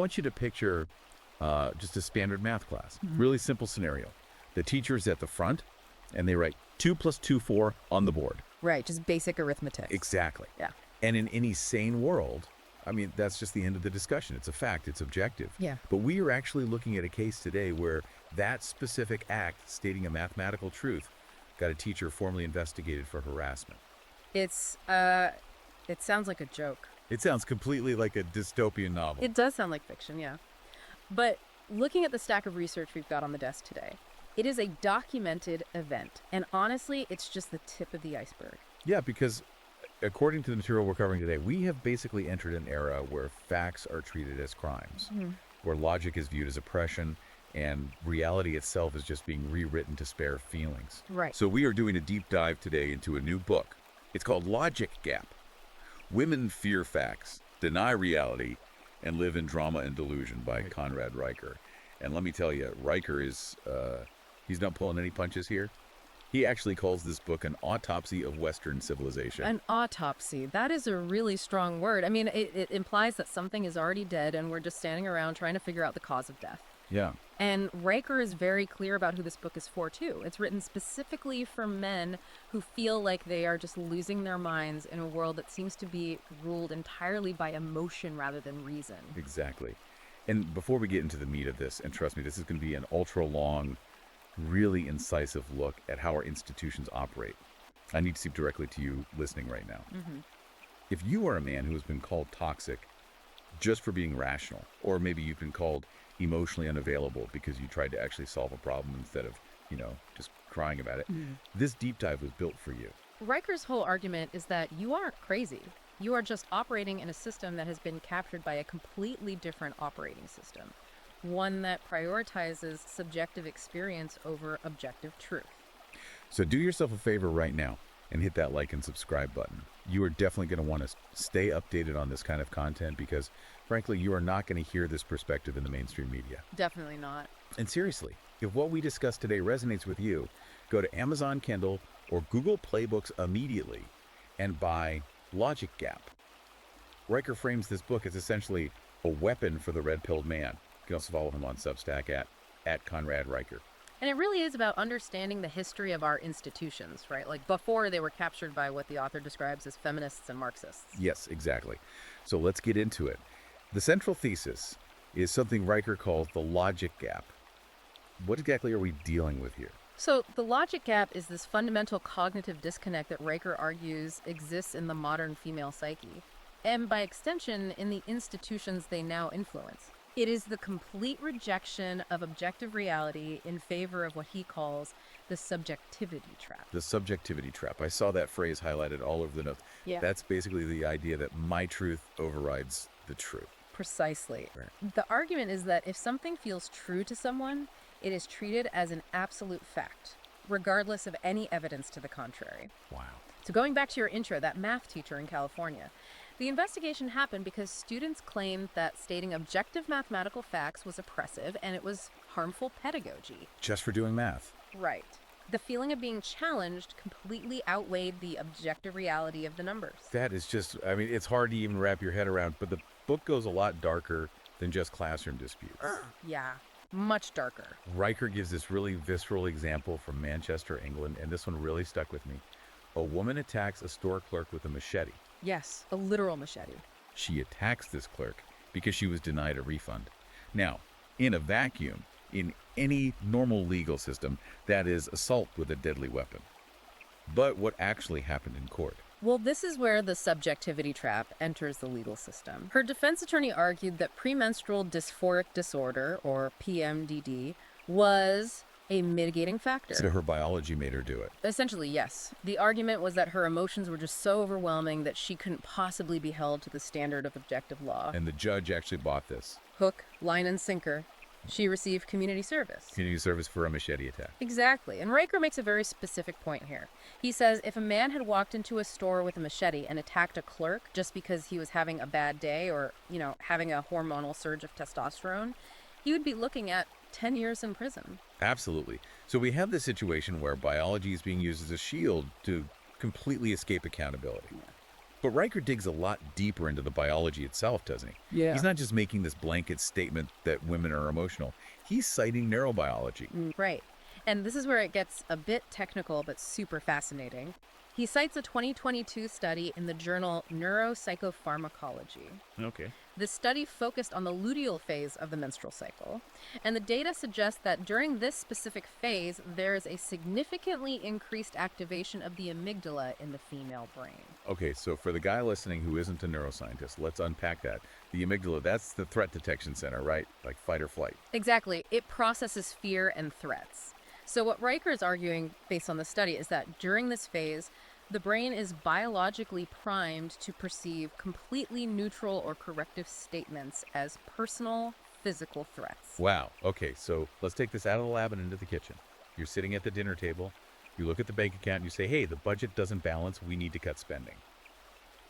want you to picture just a standard math class. Really simple scenario. The teacher's at the front, and they write 2 + 2, 4 on the board. Right, just basic arithmetic. Exactly. Yeah. And in any sane world, I mean, that's just the end of the discussion. It's a fact. It's objective. Yeah. But we are actually looking at a case today where that specific act, stating a mathematical truth, got a teacher formally investigated for harassment. It sounds like a joke. It sounds completely like a dystopian novel. It does sound like fiction, yeah. But looking at the stack of research we've got on the desk today, it is a documented event. And honestly, it's just the tip of the iceberg. Yeah, because according to the material we're covering today, we have basically entered an era where facts are treated as crimes, where logic is viewed as oppression, and reality itself is just being rewritten to spare feelings. Right. So we are doing a deep dive today into a new book. It's called Logic Gap. Women Fear Facts, Deny Reality, and Live in Drama and Delusion by Conrad Riker. And let me tell you, Riker is, he's not pulling any punches here. He actually calls this book an autopsy of Western civilization. An autopsy. That is a really strong word. I mean, it implies that something is already dead and we're just standing around trying to figure out the cause of death. Yeah. And Riker is very clear about who this book is for, too. It's written specifically for men who feel like they are just losing their minds in a world that seems to be ruled entirely by emotion rather than reason. Exactly. And before we get into the meat of this, and trust me, this is going to be an ultra-long, really incisive look at how our institutions operate. I need to speak directly to you listening right now. If you are a man who has been called toxic just for being rational, or maybe you've been called emotionally unavailable because you tried to actually solve a problem instead of, just crying about it, this deep dive was built for you. Riker's whole argument is that you aren't crazy. You are just operating in a system that has been captured by a completely different operating system, one that prioritizes subjective experience over objective truth. So do yourself a favor right now and hit that like and subscribe button. You are definitely going to want to stay updated on this kind of content because, frankly, you are not going to hear this perspective in the mainstream media. Definitely not. And seriously, if what we discussed today resonates with you, go to Amazon Kindle or Google Play Books immediately and buy Logic Gap. Riker frames this book as essentially a weapon for the red-pilled man. You can also follow him on Substack at Conrad Riker. And it really is about understanding the history of our institutions, right? Like before they were captured by what the author describes as feminists and Marxists. Yes, exactly. So let's get into it. The central thesis is something Riker calls the logic gap. What exactly are we dealing with here? So the logic gap is this fundamental cognitive disconnect that Riker argues exists in the modern female psyche, and by extension, in the institutions they now influence. It is the complete rejection of objective reality in favor of what he calls the subjectivity trap. The subjectivity trap. I saw that phrase highlighted all over the notes. Yeah. That's basically the idea that my truth overrides the truth. Precisely. Right. The argument is that if something feels true to someone, it is treated as an absolute fact, regardless of any evidence to the contrary. Wow. So going back to your intro, that math teacher in California, the investigation happened because students claimed that stating objective mathematical facts was oppressive and it was harmful pedagogy. Just for doing math. Right. The feeling of being challenged completely outweighed the objective reality of the numbers. That is just, I mean, it's hard to even wrap your head around, but the book goes a lot darker than just classroom disputes. Yeah, much darker. Riker gives this really visceral example from Manchester, England, and this one really stuck with me. A woman attacks a store clerk with a machete. Yes, a literal machete. She attacks this clerk because she was denied a refund. Now, in a vacuum, in any normal legal system, that is assault with a deadly weapon. But what actually happened in court? Well, this is where the subjectivity trap enters the legal system. Her defense attorney argued that premenstrual dysphoric disorder, or PMDD, was a mitigating factor. So her biology made her do it. Essentially, yes. The argument was that her emotions were just so overwhelming that she couldn't possibly be held to the standard of objective law. And the judge actually bought this. Hook, line, and sinker. She received community service. Community service for a machete attack. Exactly. And Riker makes a very specific point here. He says if a man had walked into a store with a machete and attacked a clerk just because he was having a bad day or, having a hormonal surge of testosterone, he would be looking at 10 years in prison. Absolutely. So we have this situation where biology is being used as a shield to completely escape accountability. Yeah. But Riker digs a lot deeper into the biology itself, doesn't he? Yeah. He's not just making this blanket statement that women are emotional. He's citing neurobiology. Right. And this is where it gets a bit technical, but super fascinating. He cites a 2022 study in the journal Neuropsychopharmacology. Okay. The study focused on the luteal phase of the menstrual cycle, and the data suggests that during this specific phase, there is a significantly increased activation of the amygdala in the female brain. Okay, so for the guy listening who isn't a neuroscientist, let's unpack that. The amygdala, that's the threat detection center, right? Like fight or flight. Exactly. It processes fear and threats. So what Riker is arguing, based on the study, is that during this phase, the brain is biologically primed to perceive completely neutral or corrective statements as personal, physical threats. Wow. Okay, so let's take this out of the lab and into the kitchen. You're sitting at the dinner table. You look at the bank account and you say, hey, the budget doesn't balance. We need to cut spending.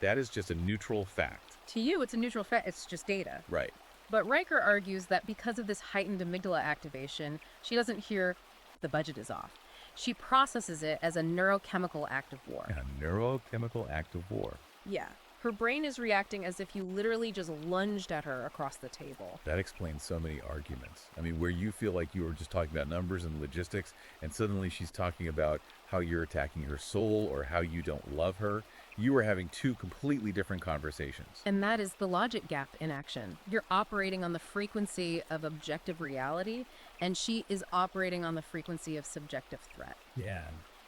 That is just a neutral fact. To you, it's a neutral fact. It's just data. Right. But Riker argues that because of this heightened amygdala activation, she doesn't hear the budget is off. She processes it as a neurochemical act of war. A neurochemical act of war. Yeah. Her brain is reacting as if you literally just lunged at her across the table. That explains so many arguments. I mean, where you feel like you were just talking about numbers and logistics, and suddenly she's talking about how you're attacking her soul or how you don't love her. You are having two completely different conversations. And that is the logic gap in action. You're operating on the frequency of objective reality, and she is operating on the frequency of subjective threat. Yeah.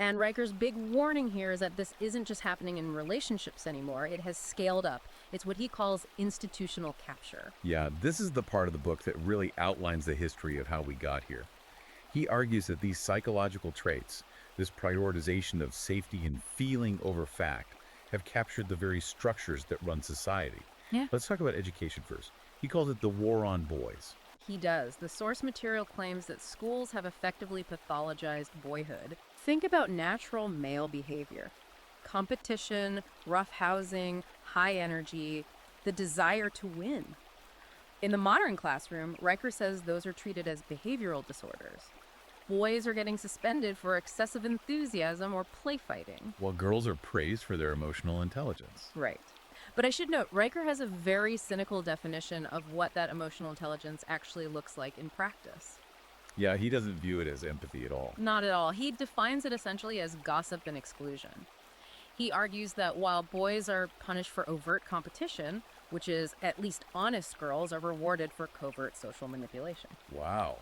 And Riker's big warning here is that this isn't just happening in relationships anymore. It has scaled up. It's what he calls institutional capture. Yeah, this is the part of the book that really outlines the history of how we got here. He argues that these psychological traits, this prioritization of safety and feeling over fact, have captured the very structures that run society. Yeah. Let's talk about education first. He calls it the war on boys. He does. The source material claims that schools have effectively pathologized boyhood. Think about natural male behavior. Competition, roughhousing, high energy, the desire to win. In the modern classroom, Riker says those are treated as behavioral disorders. Boys are getting suspended for excessive enthusiasm or play fighting. While girls are praised for their emotional intelligence. Right. But I should note, Riker has a very cynical definition of what that emotional intelligence actually looks like in practice. Yeah, he doesn't view it as empathy at all. Not at all. He defines it essentially as gossip and exclusion. He argues that while boys are punished for overt competition, which is at least honest girls are rewarded for covert social manipulation. Wow.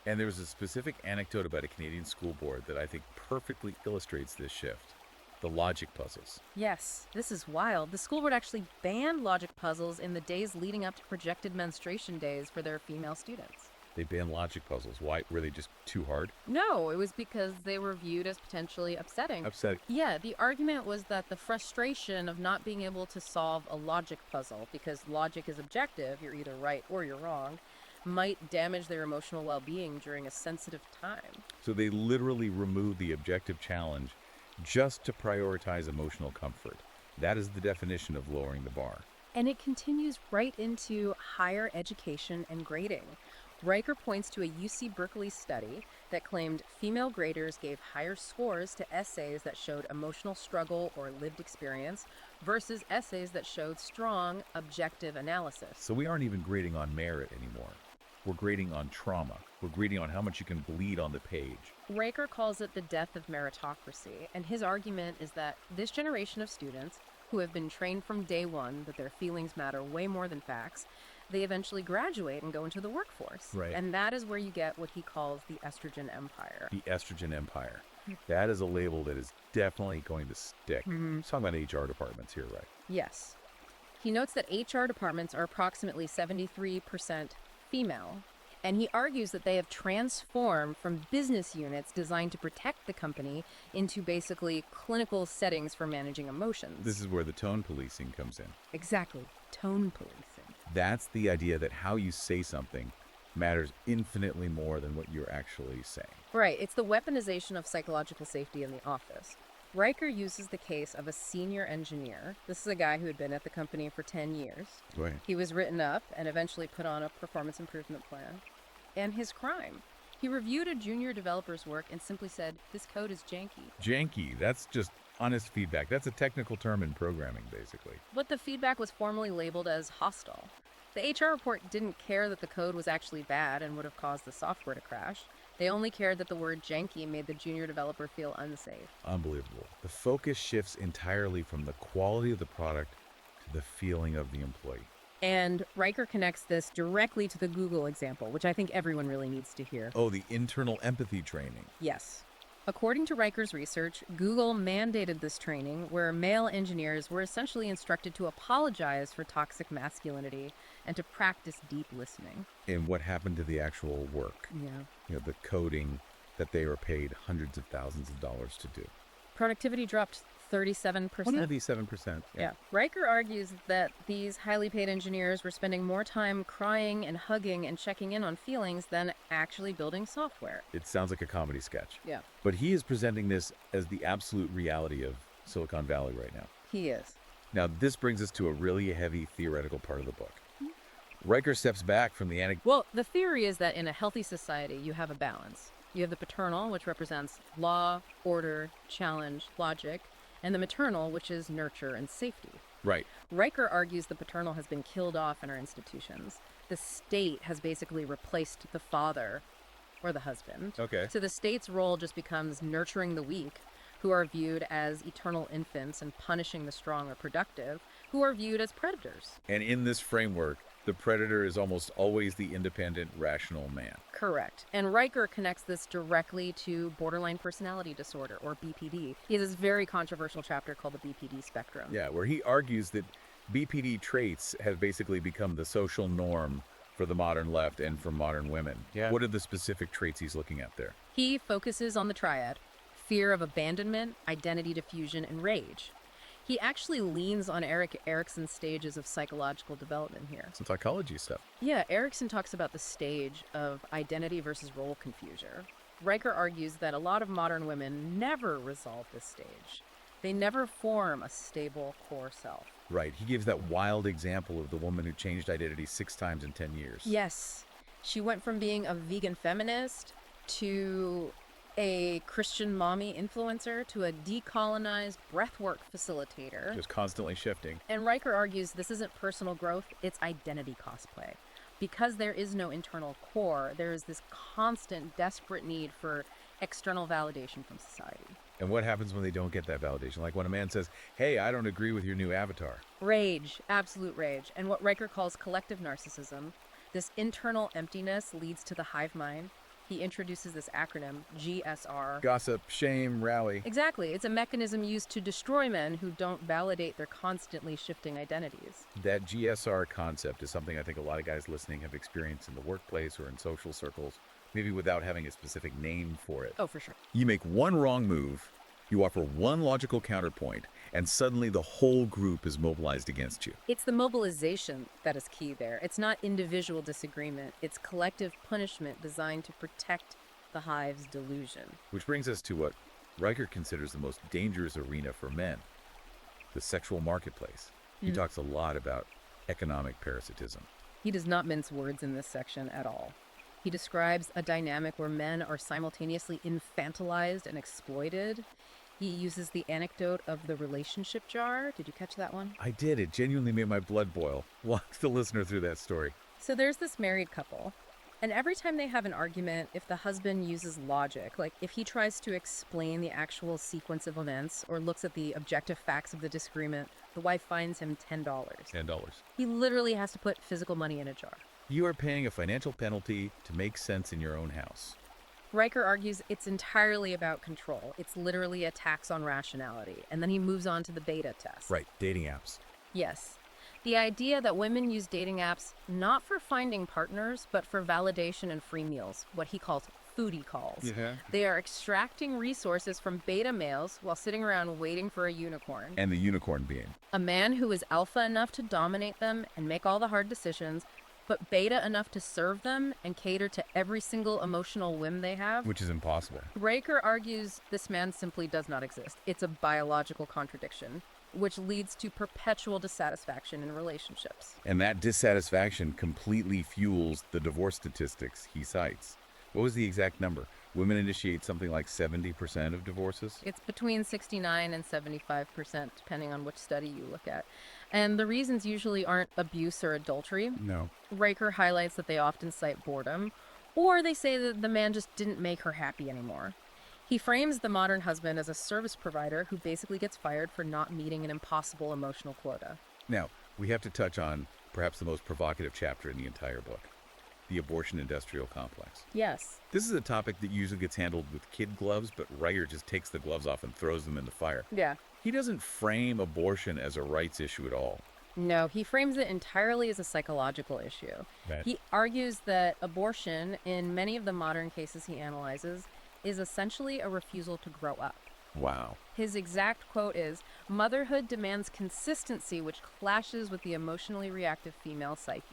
And there's a specific anecdote about a Canadian school board that I think perfectly illustrates this shift. The logic puzzles. Yes, this is wild. The school board actually banned logic puzzles in the days leading up to projected menstruation days for their female students. They banned logic puzzles. Why? Were they just too hard? No, it was because they were viewed as potentially upsetting. Upsetting. Yeah, the argument was that the frustration of not being able to solve a logic puzzle, because logic is objective, you're either right or you're wrong, might damage their emotional well-being during a sensitive time. So they literally removed the objective challenge just to prioritize emotional comfort. That is the definition of lowering the bar. And it continues right into higher education and grading. Riker points to a UC Berkeley study that claimed female graders gave higher scores to essays that showed emotional struggle or lived experience versus essays that showed strong, objective analysis. So we aren't even grading on merit anymore. We're grading on trauma. We're grading on how much you can bleed on the page. Riker calls it the death of meritocracy, and his argument is that this generation of students, who have been trained from day one that their feelings matter way more than facts, they eventually graduate and go into the workforce. Right. And that is where you get what he calls the estrogen empire. The estrogen empire. That is a label that is definitely going to stick. Let's talk about HR departments here, right? Yes. He notes that HR departments are approximately 73% female, and he argues that they have transformed from business units designed to protect the company into basically clinical settings for managing emotions. This is where the tone policing comes in. Exactly. Tone policing. That's the idea that how you say something matters infinitely more than what you're actually saying. Right. It's the weaponization of psychological safety in the office. Riker uses the case of a senior engineer. This is a guy who had been at the company for 10 years. Right. He was written up and eventually put on a performance improvement plan. And his crime. He reviewed a junior developer's work and simply said, "This code is janky." Janky, that's just Honest feedback. That's a technical term in programming, basically. But the feedback was formally labeled as hostile. The HR report didn't care that the code was actually bad and would have caused the software to crash. They only cared that the word janky made the junior developer feel unsafe. Unbelievable. The focus shifts entirely from the quality of the product to the feeling of the employee. And Riker connects this directly to the Google example, which I think everyone really needs to hear. Oh, the internal empathy training. Yes. According to Riker's research, Google mandated this training where male engineers were essentially instructed to apologize for toxic masculinity and to practice deep listening. And what happened to the actual work? Yeah. The coding that they were paid hundreds of thousands of dollars to do. Productivity dropped 37%. 187%. Yeah. Riker argues that these highly paid engineers were spending more time crying and hugging and checking in on feelings than actually building software. It sounds like a comedy sketch. Yeah. But he is presenting this as the absolute reality of Silicon Valley right now. He is. Now, this brings us to a really heavy theoretical part of the book. Riker steps back from the anecdote. Well, the theory is that in a healthy society, you have a balance. You have the paternal, which represents law, order, challenge, logic, and the maternal, which is nurture and safety. Right. Riker argues the paternal has been killed off in our institutions. The state has basically replaced the father or the husband. Okay. So the state's role just becomes nurturing the weak, who are viewed as eternal infants, and punishing the strong or productive, who are viewed as predators. And in this framework, the predator is almost always the independent, rational man. Correct. And Riker connects this directly to borderline personality disorder, or BPD. He has this very controversial chapter called the BPD spectrum. Yeah, where he argues that BPD traits have basically become the social norm for the modern left and for modern women. Yeah. What are the specific traits he's looking at there? He focuses on the triad: fear of abandonment, identity diffusion, and rage. He actually leans on Erikson's stages of psychological development here. Some psychology stuff. Yeah, Erikson talks about the stage of identity versus role confusion. Riker argues that a lot of modern women never resolve this stage. They never form a stable core self. Right. He gives that wild example of the woman who changed identity 6 times in 10 years. Yes. She went from being a vegan feminist to a Christian mommy influencer to a decolonized breathwork facilitator. Just constantly shifting. And Riker argues this isn't personal growth, it's identity cosplay. Because there is no internal core, there is this constant, desperate need for external validation from society. And what happens when they don't get that validation? Like when a man says, hey, I don't agree with your new avatar. Rage, absolute rage. And what Riker calls collective narcissism, this internal emptiness leads to the hive mind. He introduces this acronym, GSR. Gossip, shame, rally. Exactly. It's a mechanism used to destroy men who don't validate their constantly shifting identities. That GSR concept is something I think a lot of guys listening have experienced in the workplace or in social circles, maybe without having a specific name for it. Oh, for sure. You make one wrong move, you offer one logical counterpoint, and suddenly the whole group is mobilized against you. It's the mobilization that is key there. It's not individual disagreement. It's collective punishment designed to protect the hive's delusion. Which brings us to what Riker considers the most dangerous arena for men, the sexual marketplace. He talks a lot about economic parasitism. He does not mince words in this section at all. He describes a dynamic where men are simultaneously infantilized and exploited. He uses the anecdote of the relationship jar. Did you catch that one? I did. It genuinely made my blood boil. Walk the listener through that story. So there's this married couple, and every time they have an argument, if the husband uses logic, like if he tries to explain the actual sequence of events or looks at the objective facts of the disagreement, the wife fines him $10. $10. He literally has to put physical money in a jar. You are paying a financial penalty to make sense in your own house. Riker argues it's entirely about control. It's literally a tax on rationality. And then he moves on to the beta test. Right, dating apps. Yes. The idea that women use dating apps not for finding partners, but for validation and free meals, what he calls foodie calls. Yeah. They are extracting resources from beta males while sitting around waiting for a unicorn. And the unicorn being. A man who is alpha enough to dominate them and make all the hard decisions, but beta enough to serve them and cater to every single emotional whim they have. Which is impossible. Riker argues this man simply does not exist. It's a biological contradiction, which leads to perpetual dissatisfaction in relationships. And that dissatisfaction completely fuels the divorce statistics he cites. What was the exact number? Women initiate something like 70% of divorces. It's between 69 and 75%, depending on which study you look at. And the reasons usually aren't abuse or adultery. No. Riker highlights that they often cite boredom, or they say that the man just didn't make her happy anymore. He frames the modern husband as a service provider who basically gets fired for not meeting an impossible emotional quota. Now, we have to touch on perhaps the most provocative chapter in the entire book, the abortion industrial complex. Yes. This is a topic that usually gets handled with kid gloves, but Riker just takes the gloves off and throws them in the fire. Yeah. He doesn't frame abortion as a rights issue at all. No, he frames it entirely as a psychological issue. Right. He argues that abortion, in many of the modern cases he analyzes, is essentially a refusal to grow up. Wow. His exact quote is, "Motherhood demands consistency, which clashes with the emotionally reactive female psyche."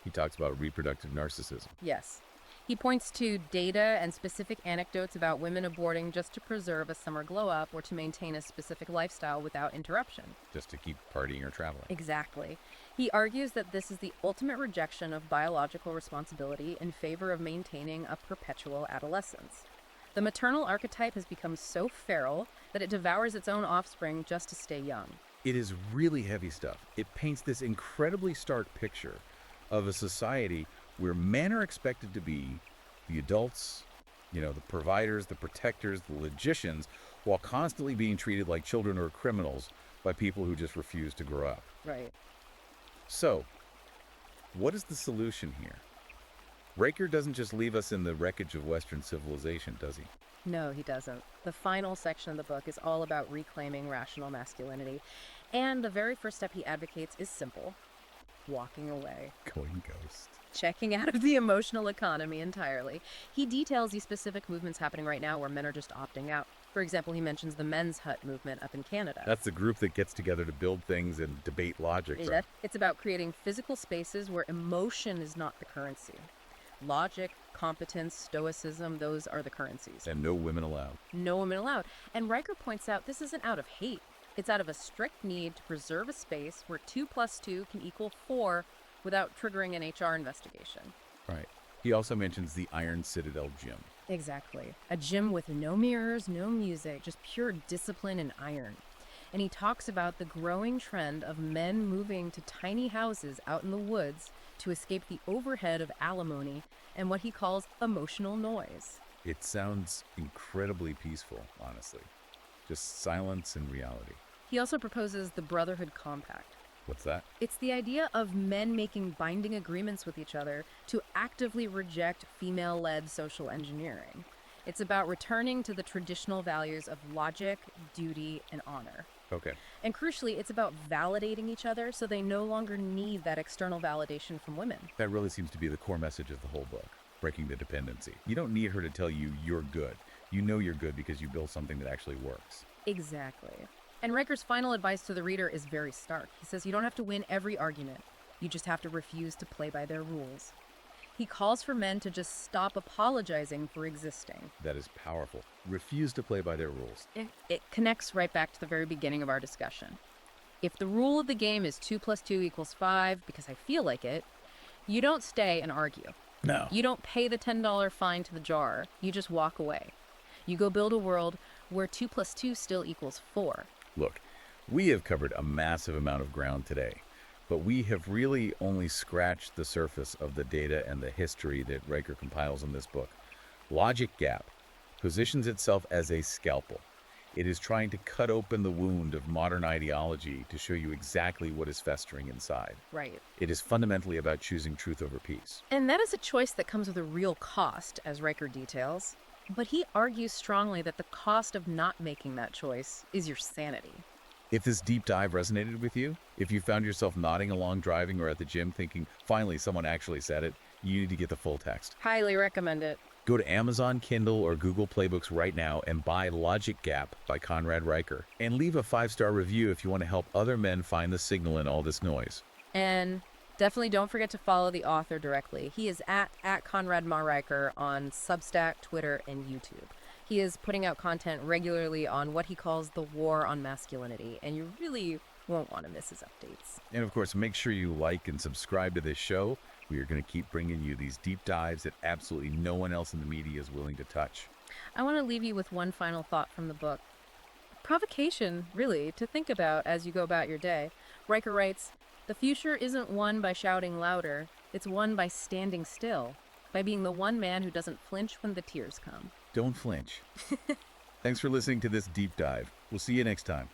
He talks about reproductive narcissism. Yes. He points to data and specific anecdotes about women aborting just to preserve a summer glow-up or to maintain a specific lifestyle without interruption. Just to keep partying or traveling. Exactly. He argues that this is the ultimate rejection of biological responsibility in favor of maintaining a perpetual adolescence. The maternal archetype has become so feral that it devours its own offspring just to stay young. It is really heavy stuff. It paints this incredibly stark picture of a society where men are expected to be the adults, the providers, the protectors, the logicians, while constantly being treated like children or criminals by people who just refuse to grow up. Right. So, what is the solution here? Riker doesn't just leave us in the wreckage of Western civilization, does he? No, he doesn't. The final section of the book is all about reclaiming rational masculinity. And the very first step he advocates is simple: walking away. Going ghost. Checking out of the emotional economy entirely. He details these specific movements happening right now where men are just opting out. For example, he mentions the men's hut movement up in Canada. That's the group that gets together to build things and debate logic. Right? It's about creating physical spaces where emotion is not the currency. Logic, competence, stoicism, those are the currencies. And no women allowed. No women allowed. And Riker points out this isn't out of hate. It's out of a strict need to preserve a space where 2 + 2 can equal 4 without triggering an HR investigation. Right. He also mentions the Iron Citadel gym. Exactly. A gym with no mirrors, no music, just pure discipline and iron. And he talks about the growing trend of men moving to tiny houses out in the woods to escape the overhead of alimony and what he calls emotional noise. It sounds incredibly peaceful, honestly. Just silence and reality. He also proposes the Brotherhood Compact. What's that? It's the idea of men making binding agreements with each other to actively reject female-led social engineering. It's about returning to the traditional values of logic, duty, and honor. Okay. And crucially, it's about validating each other so they no longer need that external validation from women. That really seems to be the core message of the whole book, breaking the dependency. You don't need her to tell you you're good. You know you're good because you built something that actually works. Exactly. And Riker's final advice to the reader is very stark. He says you don't have to win every argument. You just have to refuse to play by their rules. He calls for men to just stop apologizing for existing. That is powerful. Refuse to play by their rules. It connects right back to the very beginning of our discussion. If the rule of the game is 2 + 2 = 5 because I feel like it, you don't stay and argue. No. You don't pay the $10 fine to the jar. You just walk away. You go build a world where 2 + 2 still equals 4. Look, we have covered a massive amount of ground today, but we have really only scratched the surface of the data and the history that Riker compiles in this book. Logic Gap positions itself as a scalpel. It is trying to cut open the wound of modern ideology to show you exactly what is festering inside. Right. It is fundamentally about choosing truth over peace. And that is a choice that comes with a real cost, as Riker details. But he argues strongly that the cost of not making that choice is your sanity. If this deep dive resonated with you, if you found yourself nodding along driving or at the gym thinking, finally someone actually said it, you need to get the full text. Highly recommend it. Go to Amazon Kindle or Google Playbooks right now and buy Logic Gap by Conrad Riker. And leave a 5-star review if you want to help other men find the signal in all this noise. And definitely don't forget to follow the author directly. He is at Conrad Ma Riker on Substack, Twitter, and YouTube. He is putting out content regularly on what he calls the war on masculinity, and you really won't want to miss his updates. And of course, make sure you like and subscribe to this show. We are going to keep bringing you these deep dives that absolutely no one else in the media is willing to touch. I want to leave you with one final thought from the book. Provocation, really, to think about as you go about your day. Riker writes, "The future isn't won by shouting louder, it's won by standing still, by being the one man who doesn't flinch when the tears come." Don't flinch. Thanks for listening to this deep dive. We'll see you next time.